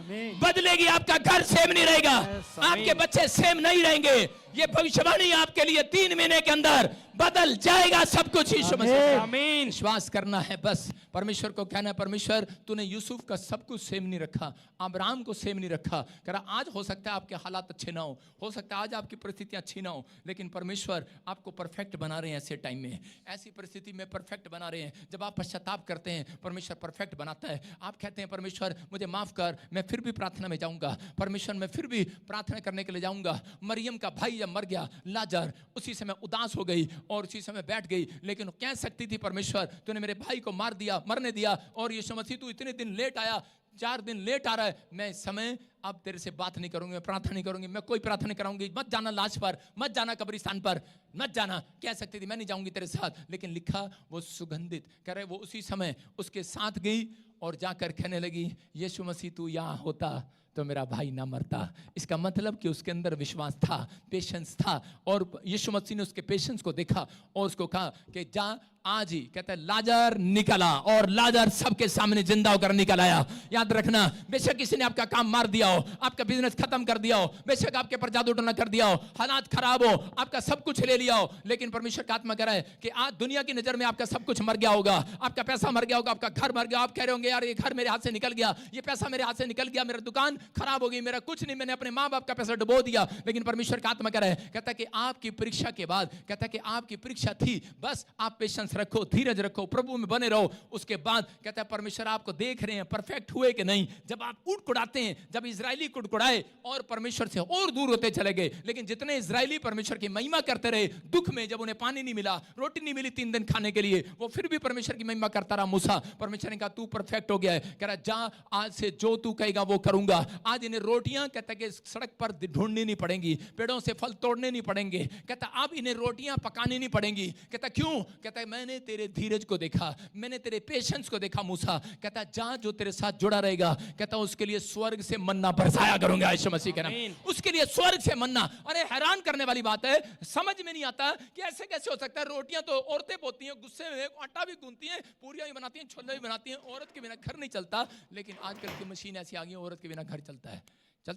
बदलेगी, आपका घर सेम नहीं रहेगा, आपके बच्चे सेम नहीं रहेंगे। ये भविष्यवाणी आपके लिए 3 महीने के अंदर बदल जाएगा सब कुछ यीशु मसीह। आमीन। विश्वास करना है, बस परमेश्वर को कहना है परमेश्वर तूने यूसुफ का सब कुछ सेम नहीं रखा, अब्राहम को सेम नहीं रखा। कह रहा आज हो सकता है आपके हालात अच्छे ना हो सकता है आज आपकी परिस्थितियां अच्छी ना हो, लेकिन परमेश्वर आपको परफेक्ट बना रहे हैं। ऐसे टाइम में, ऐसी परिस्थिति में परफेक्ट बना रहे हैं। जब आप पश्चाताप करते हैं परमेश्वर परफेक्ट बनाता है। आप कहते हैं परमेश्वर मुझे माफ कर, मैं फिर भी प्रार्थना में जाऊंगा, परमेश्वर मैं फिर भी प्रार्थना करने के लिए जाऊंगा। मरियम का भाई जब मर गया लाजर, उसी समय उदास हो गई और उसी समय बैठ गई, लेकिन कह सकती थी परमेश्वर तूने मेरे भाई को मरने दिया और यीशु मसीह तू इतने दिन लेट आया, 4 दिन लेट आ रहा है, मैं इस समय अब तेरे से बात नहीं करूंगी, मैं प्रार्थना नहीं करूंगी, मैं कोई प्रार्थना नहीं कराऊंगी, मत जाना लाश पर, मत जाना कब्रिस्तान पर, मत जाना। कह सकती थी मैं नहीं जाऊंगी तेरे साथ, लेकिन लिखा वो सुगंधित कह रहे वो उसी समय उसके साथ गई और जाकर कहने लगी यीशु मसीह तू यहां होता तो मेरा भाई ना मरता। इसका मतलब कि उसके अंदर विश्वास था, पेशेंस था, और यीशु मसीह ने उसके पेशेंस को देखा और उसको कहा कि जा आज ही, कहता है लाजर निकला और लाजर सबके सामने जिंदा होकर निकल आया। याद रखना बेशक किसी ने आपका काम मार दिया हो, आपका बिजनेस खत्म कर दिया हो, बेशक आपके पर जादू टोना कर दिया हो, हालात खराब हो, आपका सब कुछ ले लिया हो, लेकिन परमेश्वर का आत्मा कह रहा है कि आज दुनिया की नजर में आपका सब कुछ मर गया होगा, आपका पैसा मर गया होगा, आपका घर मर गया, आप कह रहे होंगे यार ये घर मेरे हाथ से निकल गया, ये पैसा मेरे हाथ से निकल गया, मेरा दुकान खराब हो गई, मेरा कुछ नहीं, मैंने अपने माँ बाप का पैसा डुबो दिया। लेकिन परमेश्वर का आत्मा कह रहा है, कहता है कि आपकी परीक्षा के बाद, कहता है कि आपकी परीक्षा थी, बस आप पेशेंस रखो, धीरज रखो, प्रभु में बने रहो। उसके बाद कहता है परमेश्वर आपको देख रहे हैं परफेक्ट हुए कि नहीं। जब आप कुड़कुड़ाते हैं, जब इजरायली कुड़कुड़ाए और परमेश्वर से और दूर होते चले गए, लेकिन जितने इजरायली परमेश्वर की महिमा करते रहे, दुख में जब उन्हें पानी नहीं मिला, रोटी नहीं मिली 3 दिन खाने के लिए, वो फिर भी परमेश्वर की महिमा करता रहा। मूसा, परमेश्वर ने कहा तू परफेक्ट हो गया है, कह रहा जा आज से जो तू कहेगा वो करूंगा। आज इन्हें रोटियां कहता कि सड़क पर ढूंढनी नहीं पड़ेंगी, पेड़ों से फल तोड़ने नहीं पड़ेंगे, कहता अब इन्हें रोटियां पकानी नहीं पड़ेंगी। कहता क्यों? कहता मैंने तेरे धीरज को देखा, मैंने तेरे पेशेंस को देखा। मूसा कहता जा जो तेरे साथ जुड़ा रहेगा, कहता उसके लिए स्वर्ग से मन्ना बरसाया करूंगा यीशु मसीह के नाम, उसके लिए स्वर्ग से मन्ना। अरे हैरान करने वाली बात है, समझ में नहीं आता कि ऐसे कैसे हो सकता है। रोटियां तो औरतें बोती हैं, गुस्से में आटा भी गूंथती हैं, पूरियां भी बनाती हैं, छोले भी बनाती हैं, औरत के बिना घर नहीं चलता। लेकिन आजकल की मशीन ऐसी आ गई, औरत के बिना घर चलता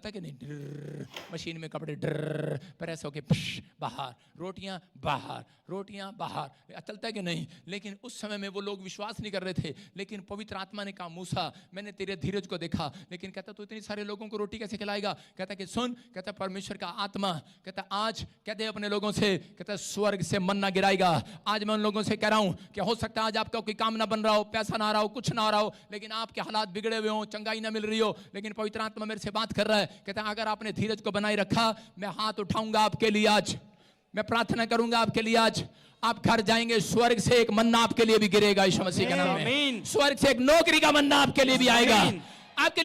है कि नहीं? मशीन में कपड़े प्रेस होके बाहर, रोटियां बाहर, चलता है कि नहीं? लेकिन उस समय में वो लोग विश्वास नहीं कर रहे थे, लेकिन पवित्र आत्मा ने कहा मूसा मैंने तेरे धीरज को देखा, लेकिन कहता तू इतने सारे लोगों को रोटी कैसे खिलाएगा? कहता कि सुन, कहता परमेश्वर का आत्मा कहता आज कहते अपने लोगों से, कहता स्वर्ग से मन्ना गिराएगा। आज मैं उन लोगों से कह रहा हूं कि हो सकता है आज आपका कोई काम ना बन रहा हो, पैसा ना आ रहा हो, कुछ ना आ रहा हो, लेकिन आपके हालात बिगड़े हुए हो, चंगाई ना मिल रही हो, लेकिन पवित्र आत्मा मेरे से बात कर रहा है। कहता है अगर आपने धीरज को बनाए रखा, मैं हाथ उठाऊंगा आपके लिए, आज मैं प्रार्थना करूंगा आपके लिए, आज आप घर जाएंगे, स्वर्ग से एक मन्ना आपके लिए भी गिरेगा यीशु मसीह के नाम में। स्वर्ग से एक नौकरी का मन्ना आपके लिए भी आएगा। आपके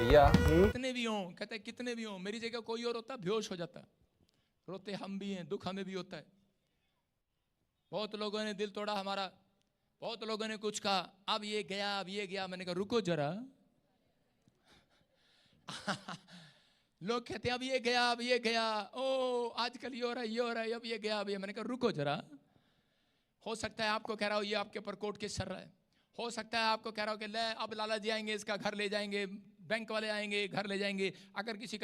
कितने भी हो, कहते हैं कितने भी हो, मेरी जगह कोई और होता बेहोश हो जाता। रोते हम भी हैं, दुख हमें भी होता है। बहुत लोगों ने दिल तोड़ा हमारा, बहुत लोगों ने कुछ कहा, अब ये गया। मैंने कहा रुको जरा लोग कहते हैं अब ये गया, ओ आजकल ये हो रहा है, अब ये गया, मैंने कहा रुको जरा। हो सकता है आपको कह रहा हो ये आपके ऊपर कोर्ट केस चल रहा है, हो सकता है आपको कह रहा हो कि ले अब लाला जी आएंगे, इसका घर ले जाएंगे, बैंक वाले आएंगे, घर ले जाएंगे। अगर किसी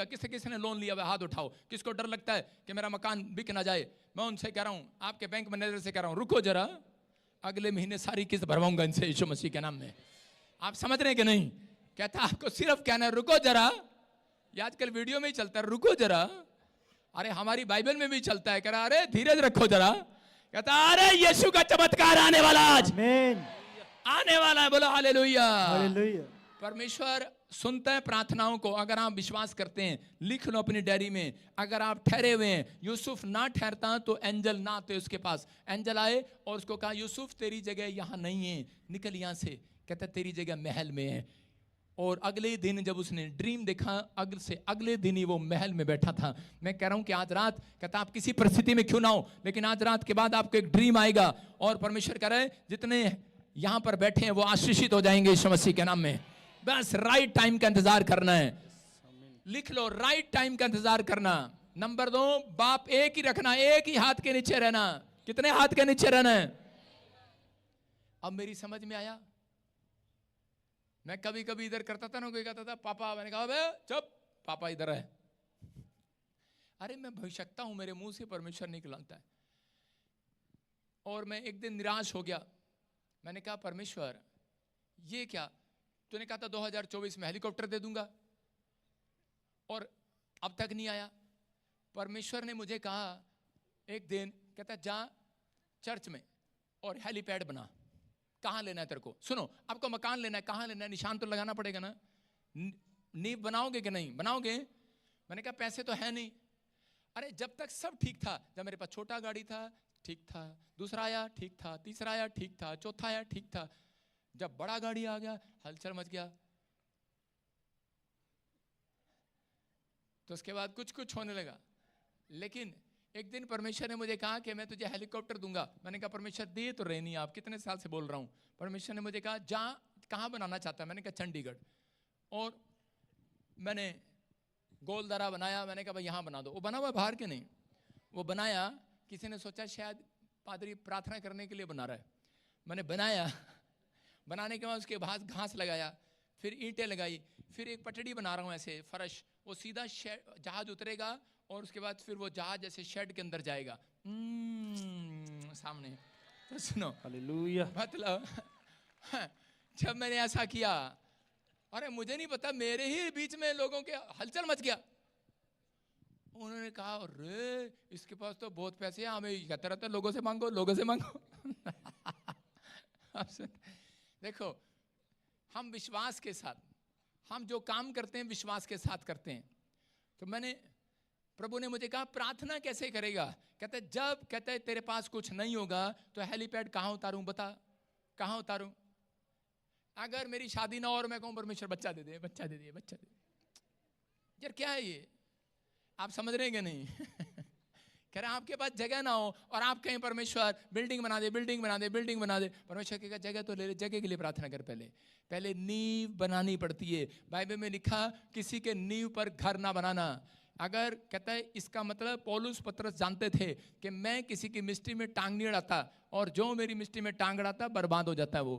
ने लोन लिया हुआ हाथ उठाओ, किसको डर लगता है कि मेरा मकान बिक ना जाए? मैं उनसे कह रहा हूं, आपके बैंक मैनेजर से कह रहा हूं रुको जरा, अगले महीने सारी किस्त भरवाऊंगा इनसे यीशु मसीह के नाम में। आप समझ रहे हैं कि नहीं? कहता आपको सिर्फ कहना है रुको जरा। ये आजकल वीडियो में ही चलता है रुको जरा, अरे हमारी बाइबल में भी चलता है, कह रहा अरे धीरज रखो जरा। कहता अरे यीशु का चमत्कार आने वाला, आज आने वाला है, बोलो हालेलुया। परमेश्वर सुनते हैं प्रार्थनाओं को। अगर आप विश्वास करते हैं लिख लो अपनी डायरी में। अगर आप ठहरे हुए हैं, यूसुफ ना ठहरता तो एंजल ना आते उसके पास। एंजल आए और उसको कहा यूसुफ तेरी जगह यहाँ नहीं है, निकल यहाँ से। कहता तेरी जगह महल में है। और अगले दिन जब उसने ड्रीम देखा, अगले दिन ही वो महल में बैठा था। मैं कह रहा हूं कि आज रात, कहता आप किसी परिस्थिति में क्यों ना हो, लेकिन आज रात के बाद आपको एक ड्रीम आएगा और परमेश्वर कह रहा है जितने यहां पर बैठे हैं वो आशीषित हो जाएंगे यीशु मसीह के नाम में। बस राइट टाइम का इंतजार करना है। लिख लो, राइट टाइम का इंतजार करना। नंबर 2, बाप एक ही रखना, एक ही हाथ के नीचे रहना। कितने हाथ के नीचे रहना है? अब मेरी समझ में आया। मैं कभी कभी इधर करता था ना, कोई कहता था पापा, मैंने कहा बे चुप, पापा इधर है। अरे मैं भविष्यता हूं, मेरे मुंह से परमेश्वर निकलता है। और मैं एक दिन निराश हो गया। मैंने कहा परमेश्वर ये क्या, तूने कहा था 2024 में हेलीकॉप्टर दे दूंगा और अब तक नहीं आया। परमेश्वर ने मुझे कहा एक दिन, कहता जा चर्च में और हेलीपैड बना। कहां लेना है तेरे को? सुनो, आपको मकान लेना है, कहां लेना है? निशान तो लगाना पड़ेगा ना। नींव बनाओगे कि नहीं बनाओगे? मैंने कहा पैसे तो है नहीं। अरे जब तक सब ठीक था, जब मेरे पास छोटा गाड़ी था ठीक था, दूसरा आया ठीक था, तीसरा आया ठीक था, चौथा आया ठीक था, जब बड़ा गाड़ी आ गया हलचल मच गया। तो उसके बाद कुछ कुछ होने लगा। लेकिन एक दिन परमेश्वर ने मुझे कहा कि मैं तुझे हेलीकॉप्टर दूंगा। मैंने कहा परमेश्वर दे तो रहे नहीं, आप कितने साल से बोल रहा हूं। परमेश्वर ने मुझे कहा जा, कहां बनाना चाहता है? मैंने कहा चंडीगढ़। और मैंने गोलदारा बनाया। मैंने कहा भाई यहां बना दो। वो बना हुआ बाहर के नहीं, वो बनाया। किसी ने सोचा शायद पादरी प्रार्थना करने के लिए बना रहा है। मैंने बनाया, बनाने के बाद उसके बाद घास लगाया, फिर ईंटें लगाई, फिर एक पटड़ी बना रहा हूं ऐसे फर्श, वो सीधा जहाज उतरेगा और उसके बाद फिर वो जहाज जैसे शेड के अंदर जाएगा सामने। तो सुनो, हालेलुया। मतलब जब मैंने ऐसा किया, अरे मुझे नहीं पता, मेरे ही बीच में लोगों के हलचल मच गया। उन्होंने कहा अरे इसके पास तो बहुत पैसे हैं, हमें कहता रहता है लोगों से मांगो, लोगों से मांगो। देखो, हम विश्वास के साथ, हम जो काम करते हैं विश्वास के साथ करते हैं। तो मैंने, प्रभु ने मुझे कहा प्रार्थना कैसे करेगा? कहते जब, कहते तेरे पास कुछ नहीं होगा तो हेलीपैड कहां उतारूं? बता कहां उतारूं? अगर मेरी शादी ना हो और मैं कहूं परमेश्वर बच्चा दे दे, बच्चा दे दे, बच्चा दे दे, यार क्या है ये? आप समझ रहे हैं कि नहीं? कह रहे आपके पास जगह ना हो और आप कहें परमेश्वर बिल्डिंग बना दे, बिल्डिंग बना दे, बिल्डिंग बना दे। परमेश्वर कहेगा जगह तो ले ले, जगह के लिए प्रार्थना कर। पहले नींव बनानी पड़ती है। बाइबल में लिखा किसी के नींव पर घर ना बनाना। अगर कहता है, इसका मतलब पौलुस पतरस जानते थे कि मैं किसी की मिस्ट्री में टांग नहीं अड़ाता, और जो मेरी मिस्ट्री में टांग अड़ाता बर्बाद हो जाता है। वो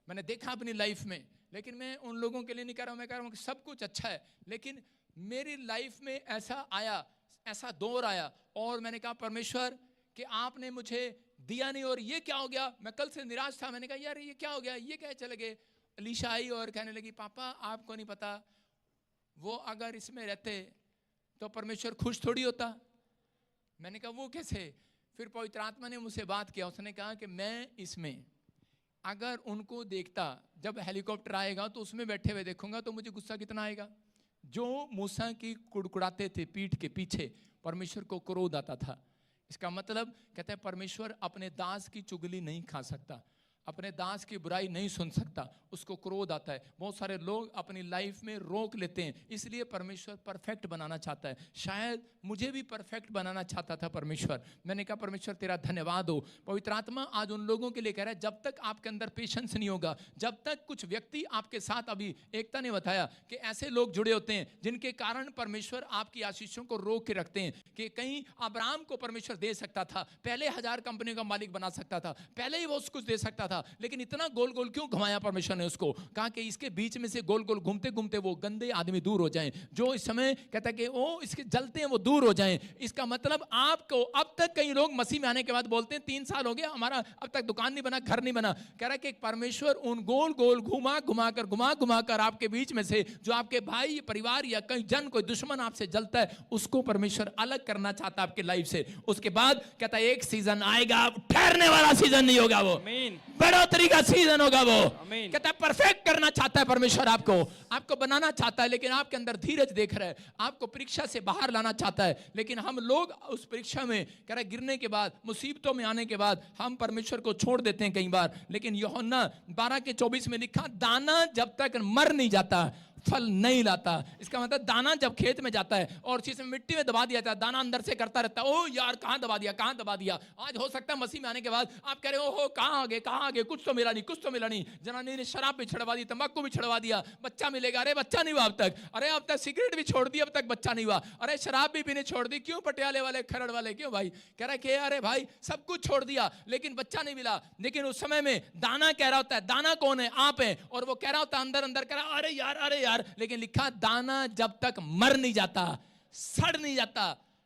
मैंने देखा अपनी लाइफ में। लेकिन मैं उन लोगों के लिए नहीं कह रहा हूं, मैं कह रहा हूं कि सब कुछ अच्छा है, लेकिन मेरी लाइफ में ऐसा आया, ऐसा दौर आया, और मैंने कहा परमेश्वर कि आपने मुझे दिया नहीं, और ये क्या हो गया? मैं कल से निराश था। मैंने कहा यार ये क्या हो गया, ये क्या चले गए? अलीशा आई और कहने लगी पापा आपको नहीं पता, वो अगर इसमें रहते तो परमेश्वर खुश थोड़ी होता। मैंने कहा वो कैसे? फिर पवित्र आत्मा ने मुझसे बात किया। उसने कहा कि मैं इसमें अगर उनको देखता, जब हेलीकॉप्टर आएगा तो उसमें बैठे हुए देखूंगा तो मुझे गुस्सा कितना आएगा। जो मूसा की कुड़कुड़ाते थे पीठ के पीछे, परमेश्वर को क्रोध आता था। इसका मतलब कहते हैं परमेश्वर अपने दास की चुगली नहीं खा सकता, अपने दास की बुराई नहीं सुन सकता, उसको क्रोध आता है। बहुत सारे लोग अपनी लाइफ में रोक लेते हैं, इसलिए परमेश्वर परफेक्ट बनाना चाहता है। शायद मुझे भी परफेक्ट बनाना चाहता था परमेश्वर। मैंने कहा परमेश्वर तेरा धन्यवाद हो। पवित्र आत्मा आज उन लोगों के लिए कह रहा है, जब तक आपके अंदर पेशेंस नहीं होगा, जब तक कुछ व्यक्ति आपके साथ, अभी एकता ने बताया कि ऐसे लोग जुड़े होते हैं जिनके कारण परमेश्वर आपकी आशीषों को रोक के रखते हैं। कि कहीं अब्राहम को परमेश्वर दे सकता था, पहले 1000 कंपनियों का मालिक बना सकता था, पहले ही वो कुछ दे सकता था, लेकिन इतना गोल गोल क्यों घुमाया परमेश्वर ने उसको? कहा कि इसके बीच में से गोल गोल घूमते घूमते वो गंदे आदमी दूर हो जाएं, जो इस समय कहता है कि वो इसके जलते हैं वो दूर हो जाएं। इसका मतलब आपको, अब तक कई लोग मसीह में आने के बाद बोलते हैं 3 साल हो गया हमारा अब तक दुकान नहीं बना, घर नहीं बना। कह रहा है कि परमेश्वर उन गोल गोल घुमा घुमा कर आपके बीच में से जो आपके भाई, परिवार या कई जन, कोई दुश्मन आपसे जलता है, उसको परमेश्वर अलग करना चाहता है आपके लाइफ से। उसके बाद कहता है एक सीजन आएगा, ठहरने वाला सीजन नहीं होगा वो। बढ़ोतरी का सीजन होगा वो। आमीन। कहता है परफेक्ट करना चाहता है परमेश्वर, आपको बनाना चाहता है, लेकिन आपके अंदर धीरज देख रहा है, आपको परीक्षा से बाहर लाना चाहता है। लेकिन हम लोग उस परीक्षा में कह रहा गिरने के बाद, मुसीबतों में आने के बाद हम परमेश्वर को छोड़ देते हैं कई बार। लेकिन यूहन्ना 12:24 में लिखा, दाना जब तक मर नहीं जाता फल नहीं लाता। इसका मतलब दाना जब खेत में जाता है और चीज में मिट्टी में दबा दिया जाता है, दाना अंदर से करता रहता है, ओ यार कहां दबा दिया, कहां दबा दिया। आज हो सकता है मसीह में आने के बाद आप कह रहे हो, ओहो कहां आ गए, कुछ तो मिला नहीं, कुछ तो मिला नहीं। जनानी ने शराब भी छड़वा दी, तंबाकू भी छड़वा दिया, बच्चा मिलेगा, अरे बच्चा नहीं हुआ अब तक, अरे अब तक सिगरेट भी छोड़ दी, अब तक बच्चा नहीं हुआ, अरे शराब भी पीने छोड़ दी, क्यों पटियाले वाले खरड़ वाले, क्यों भाई? कह रहा है कि अरे भाई सब कुछ छोड़ दिया लेकिन बच्चा नहीं मिला। लेकिन उस समय में दाना कह रहा होता है, दाना कौन है? आप है। और वो कह रहा होता है अंदर अंदर, कह रहा अरे यार, लेकिन लिखा दाना जब तक मर नहीं जाता, सड़ नहीं जाता,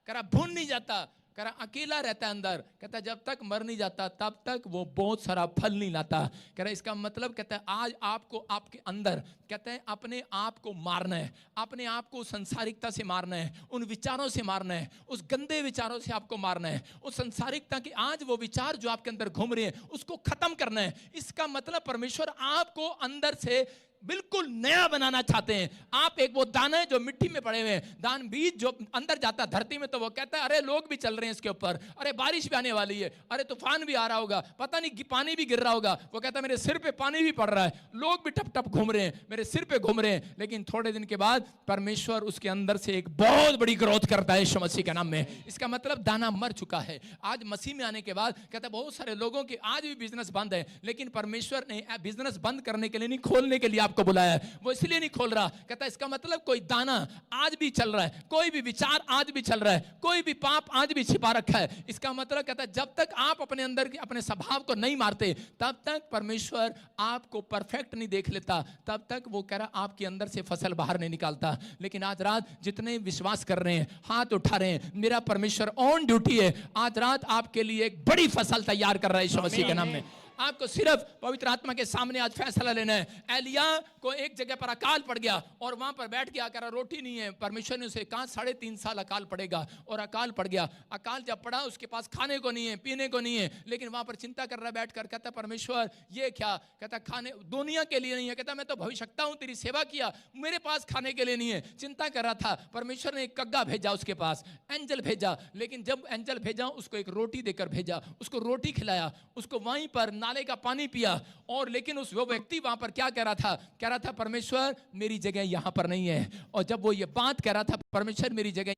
कह रहा भून नहीं जाता, कह रहा अकेला रहता है अंदर, कहता जब तक मर नहीं जाता तब तक वो बहुत सारा फल नहीं लाता। कह रहा इसका मतलब कहता है आज आपको आपके अंदर कहते हैं अपने आप को मारना है, अपने आप को संसारिकता से मारना है, उन विचारों से मारना है, उस गंदे विचारों से आपको मारना है, उस संसारिकता के आज वो विचार जो आपके अंदर घूम रहे हैं उसको खत्म करना है। इसका मतलब परमेश्वर आपको अंदर से बिल्कुल नया बनाना चाहते हैं। आप एक वो दाना है जो मिट्टी में पड़े हुए हैं, दान बीज जो अंदर जाता है धरती में, तो वो कहता है अरे लोग भी चल रहे हैं इसके ऊपर, अरे बारिश भी आने वाली है, अरे तूफान भी आ रहा होगा, पता नहीं पानी भी गिर रहा होगा। वो कहता है मेरे सिर पे पानी भी पड़ रहा है, लोग भी टप टप घूम रहे हैं, मेरे सिर पे घूम रहे हैं। लेकिन थोड़े दिन के बाद परमेश्वर उसके अंदर से एक बहुत बड़ी ग्रोथ करता है यीशु मसीह के नाम में। इसका मतलब दाना मर चुका है। आज मसीह में आने के बाद कहता है बहुत सारे लोगों के आज भी बिजनेस बंद है, लेकिन परमेश्वर ने बिजनेस बंद करने के लिए नहीं, खोलने के लिए आपको बुलाया है। वो इसलिए नहीं खोल रहा, कहता है इसका मतलब कोई दाना आज भी चल रहा है, कोई भी विचार आज भी चल रहा है, कोई भी पाप आज भी छिपा रखा है। इसका मतलब कहता है जब तक आप अपने अंदर के अपने स्वभाव को नहीं मारते तब तक परमेश्वर आपको परफेक्ट नहीं देख लेता, तब तक वो कह रहा आपके अंदर से फसल बाहर नहीं निकालता। लेकिन आज रात जितने विश्वास कर रहे हैं, हाथ उठा रहे हैं, मेरा परमेश्वर ऑन ड्यूटी है, आज रात आपके लिए एक बड़ी फसल तैयार कर रहा है यीशु मसीह के नाम में। आपको सिर्फ पवित्र आत्मा के सामने आज फैसला लेना है। एलिया को एक जगह पर अकाल पड़ गया और वहां पर बैठ गया, कह रहा रोटी नहीं है। परमेश्वर ने उसे कहा 3.5 साल अकाल पड़ेगा, और अकाल पड़ गया। अकाल जब पड़ा उसके पास खाने को नहीं है, पीने को नहीं है, लेकिन वहां पर चिंता कर रहा है बैठकर, कहता परमेश्वर ये क्या? कहता खाने दुनिया के लिए नहीं है, कहता मैं तो भविष्यवक्ता हूं, तेरी सेवा किया, मेरे पास खाने के लिए नहीं है। चिंता कर रहा था। परमेश्वर ने एक कग्गा भेजा उसके पास, एंजल भेजा, लेकिन जब एंजल भेजा उसको एक रोटी देकर भेजा, उसको रोटी खिलाया, उसको वहीं पर नाले का पानी पिया। और लेकिन वो व्यक्ति वहां पर क्या कह रहा था? कह रहा था परमेश्वर मेरी जगह यहां पर नहीं है। और जब वो ये बात कह रहा था परमेश्वर मेरी जगह